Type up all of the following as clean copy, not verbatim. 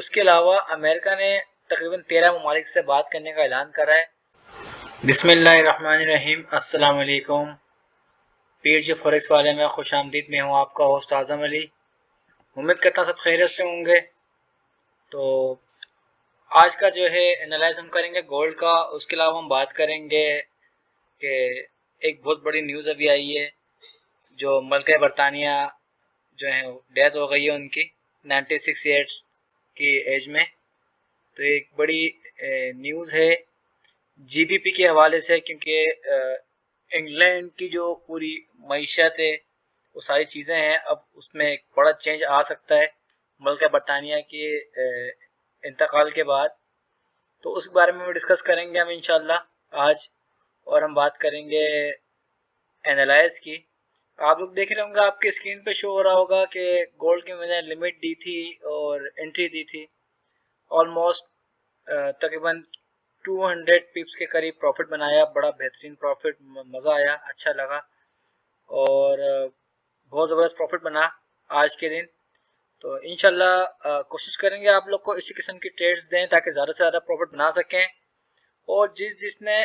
उसके अलावा अमेरिका ने तकरीबन 13 ममालिक से बात करने का ऐलान करा है। बिस्मिल्लाहिर्रहमानिर्रहीम, अस्सलाम वालेकुम। पीर फॉरेक्स वाले में खुश आमदीद। मैं हूँ आपका होस्ट आज़म अली। उम्मीद करता हूँ सब खैरियत से होंगे। तो आज का जो है एनालाइज हम करेंगे गोल्ड का। उसके अलावा हम बात करेंगे कि एक बहुत बड़ी न्यूज़ अभी आई है, जो मल्का बरतानिया जो है डेथ हो गई है उनकी 96 ईयर्स की एज में। तो एक बड़ी न्यूज़ है जीबीपी के हवाले से, क्योंकि इंग्लैंड की जो पूरी मईशत है वो सारी चीज़ें हैं, अब उसमें एक बड़ा चेंज आ सकता है मल्का बरतानिया के इंतकाल के बाद। तो उस बारे में डिस्कस करेंगे हम इंशाल्लाह आज। और हम बात करेंगे एनालाइज की। आप लोग देख रहे होंगे, आपके स्क्रीन पे शो हो रहा होगा कि गोल्ड की मैंने लिमिट दी थी और एंट्री दी थी। ऑलमोस्ट तकरीबन 200 पिप्स के करीब प्रॉफिट बनाया। बड़ा बेहतरीन प्रॉफिट, मज़ा आया, अच्छा लगा और बहुत ज़बरदस्त प्रॉफिट बना आज के दिन। तो इंशाल्लाह कोशिश करेंगे आप लोग को इसी किस्म की ट्रेड्स दें ताकि ज़्यादा से ज़्यादा प्रॉफिट बना सकें। और जिसने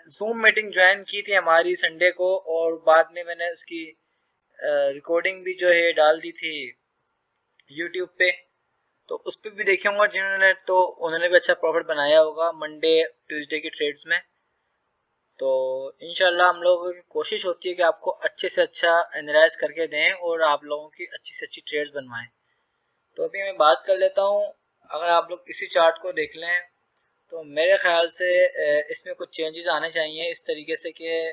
जूम मीटिंग ज्वाइन की थी हमारी संडे को, और बाद में मैंने उसकी रिकॉर्डिंग भी जो है डाल दी थी यूट्यूब पे, तो उस पर भी देखे होंगे जिन्होंने, तो उन्होंने भी अच्छा प्रॉफिट बनाया होगा मंडे ट्यूसडे की ट्रेड्स में। तो इंशाल्लाह हम लोगों की कोशिश होती है कि आपको अच्छे से अच्छा एनालाइज करके दें और आप लोगों की अच्छी से अच्छी ट्रेड्स बनवाएं। तो अभी मैं बात कर लेता हूँ। अगर आप लोग इसी चार्ट को देख लें तो मेरे ख्याल से इसमें कुछ चेंजेस आने चाहिए, इस तरीके से कि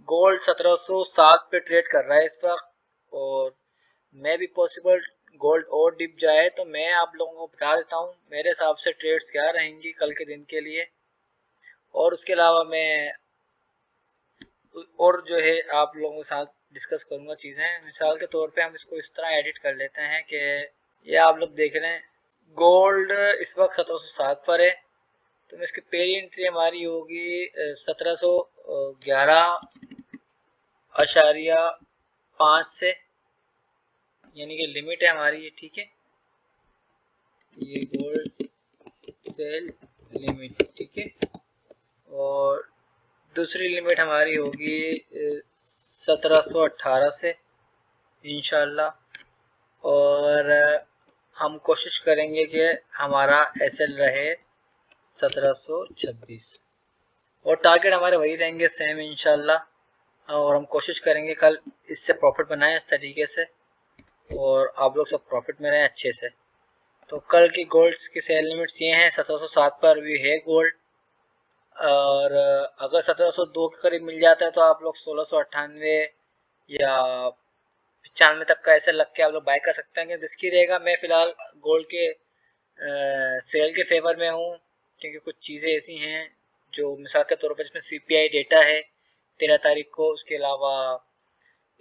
गोल्ड 1707 पे ट्रेड कर रहा है इस वक्त, और मैं भी पॉसिबल गोल्ड और डिप जाए तो मैं आप लोगों को बता देता हूँ मेरे हिसाब से ट्रेड्स क्या रहेंगी कल के दिन के लिए। और उसके अलावा मैं और जो है आप लोगों के साथ डिस्कस करूँगा चीज़ें। मिसाल के तौर पे हम इसको इस तरह एडिट कर लेते हैं कि ये आप लोग देख रहे हैं गोल्ड इस वक्त 1707 पर है। तो इसकी पहली एंट्री हमारी होगी 1711.5 से, यानी कि लिमिट है हमारी ये, ठीक है, ये गोल्ड सेल लिमिट, ठीक है। और दूसरी लिमिट हमारी होगी 1718 से इंशाल्लाह। और हम कोशिश करेंगे कि हमारा एसएल रहे 1726, और टारगेट हमारे वही रहेंगे सेम इंशाल्लाह। और हम कोशिश करेंगे कल इससे प्रॉफिट बनाएं इस तरीके से, और आप लोग सब प्रॉफिट में रहें अच्छे से। तो कल की गोल्ड की सेल लिमिट्स ये हैं, 1707 पर भी है गोल्ड। और अगर 1702 के करीब मिल जाता है तो आप लोग 1698 या 95 तक का ऐसे लग के आप लोग बाय कर सकते हैं कि रिस्की रहेगा। मैं फ़िलहाल गोल्ड के सेल के फेवर में हूँ, क्योंकि कुछ चीज़ें ऐसी हैं जो मिसाल के तौर पर जिसमें सीपीआई डेटा है 13 तारीख को, उसके अलावा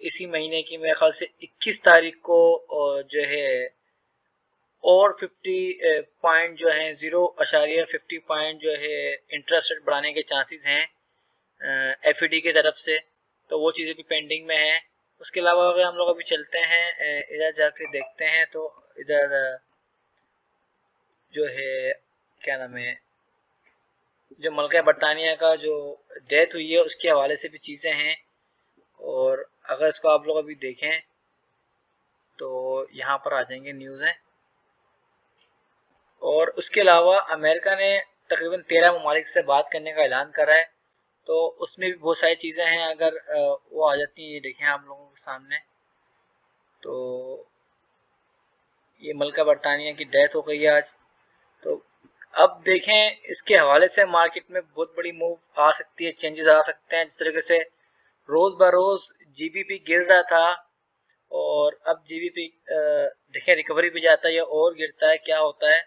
इसी महीने की मेरे ख्याल से 21 तारीख को जो है और 50 पॉइंट जो है 0.50 पॉइंट जो है इंटरेस्ट रेट बढ़ाने के चांसेस हैं एफईडी की तरफ से। तो वो चीज़ें भी पेंडिंग में हैं। उसके अलावा अगर हम लोग अभी चलते हैं इधर जाके देखते हैं, तो इधर जो है क्या नाम है, जो मल्का बरतानिया का जो डेथ हुई है उसके हवाले से भी चीज़ें हैं। और अगर इसको आप लोग अभी देखें तो यहाँ पर आ जाएंगे न्यूज़ हैं। और उसके अलावा अमेरिका ने तकरीबन 13 ममालिक से बात करने का ऐलान करा है। तो उसमें भी बहुत सारी चीज़ें हैं, अगर वो आ जाती हैं, ये देखें आप लोगों के सामने। तो ये मल्का बरतानिया की डेथ हो गई है आज। तो अब देखें इसके हवाले से मार्केट में बहुत बड़ी मूव आ सकती है, चेंजेस आ सकते हैं। जिस तरीके से रोज़ ब रोज़ जीबीपी गिर रहा था, और अब जीबीपी देखें रिकवरी भी जाता है या और गिरता है, क्या होता है,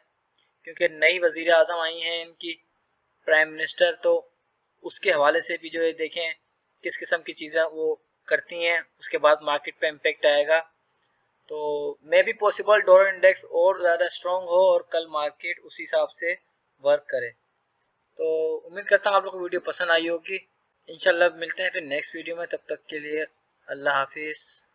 क्योंकि नई वज़ीर आज़म आई हैं इनकी, प्राइम मिनिस्टर। तो उसके हवाले से भी जो है देखें किस किस्म की चीज़ें वो करती हैं, उसके बाद मार्केट पे इम्पेक्ट आएगा। तो मे भी पॉसिबल डॉलर इंडेक्स और ज़्यादा स्ट्रॉन्ग हो और कल मार्केट उसी हिसाब से वर्क करे। तो उम्मीद करता हूँ आप लोगों को वीडियो पसंद आई होगी। इंशाल्लाह मिलते हैं फिर नेक्स्ट वीडियो में, तब तक के लिए अल्लाह हाफिज़।